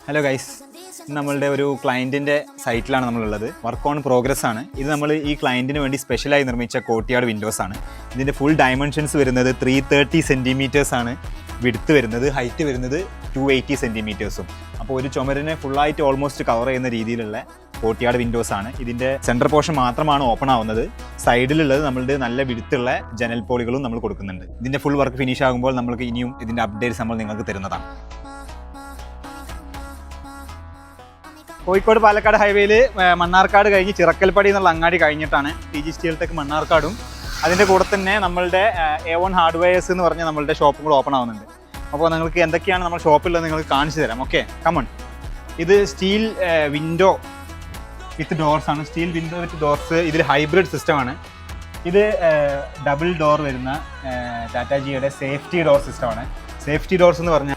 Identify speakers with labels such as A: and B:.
A: Hello guys, നമ്മളുടെ ഒരു ക്ലയൻറ്റിൻ്റെ സൈറ്റിലാണ് നമ്മളുള്ളത്. വർക്ക് ഓൺ പ്രോഗ്രസ് ആണ്. ഇത് നമ്മൾ ഈ ക്ലയൻറ്റിന് വേണ്ടി സ്പെഷ്യലായി നിർമ്മിച്ച കോർട്ട്യാർഡ് വിൻഡോസ് ആണ്. ഇതിൻ്റെ ഫുൾ ഡയമെൻഷൻസ് വരുന്നത് 330 സെൻറ്റിമീറ്റേഴ്സ് ആണ്. വിഡ്ത്ത് വരുന്നത്, ഹൈറ്റ് വരുന്നത് 280 സെൻറ്റിമീറ്റേഴ്സും. അപ്പോൾ ഒരു ചുമരിനെ ഫുള്ളായിട്ട് ഓൾമോസ്റ്റ് കവർ ചെയ്യുന്ന രീതിയിലുള്ള കോർട്ട്യാർഡ് വിൻഡോസ് ആണ്. ഇതിൻ്റെ സെൻട്രൽ പോർഷൻ മാത്രമാണ് ഓപ്പൺ ആവുന്നത്. സൈഡിലുള്ളത് നമ്മളുടെ നല്ല വിഡ്ത്തുള്ള ജനൽ പോളികളും നമ്മൾ കൊടുക്കുന്നുണ്ട്. ഇതിൻ്റെ ഫുൾ വർക്ക് ഫിനിഷ് ആകുമ്പോൾ നമ്മൾക്ക് ഇനിയും ഇതിൻ്റെ അപ്ഡേറ്റ്സ് നമ്മൾ നിങ്ങൾക്ക് തരുന്നതാണ്. കോഴിക്കോട് പാലക്കാട് ഹൈവേയിൽ മണ്ണാർക്കാട് കഴിഞ്ഞ് ചിറക്കൽപ്പടി എന്നുള്ള അങ്ങാടി കഴിഞ്ഞിട്ടാണ് TG സ്റ്റീൽ ടെക് മണ്ണാർക്കാടും. അതിൻ്റെ കൂടെ തന്നെ നമ്മളുടെ A1 ഹാർഡ്വെയർസ് എന്ന് പറഞ്ഞ നമ്മളുടെ ഷോപ്പും കൂടെ ഓപ്പൺ ആവുന്നുണ്ട്. അപ്പോൾ നിങ്ങൾക്ക് എന്തൊക്കെയാണ് നമ്മുടെ ഷോപ്പിലുള്ളത് നിങ്ങൾക്ക് കാണിച്ചു തരാം. Okay, come on. ഇത് സ്റ്റീൽ വിൻഡോ വിത്ത് ഡോർസ് ആണ്. സ്റ്റീൽ വിൻഡോ വിത്ത് ഡോർസ്. ഇതിൽ ഹൈബ്രിഡ് സിസ്റ്റമാണ്. ഇത് ഡബിൾ ഡോർ വരുന്ന ടാറ്റാജിയുടെ സേഫ്റ്റി ഡോർ സിസ്റ്റമാണ്. സേഫ്റ്റി ഡോർസ് എന്ന് പറഞ്ഞാൽ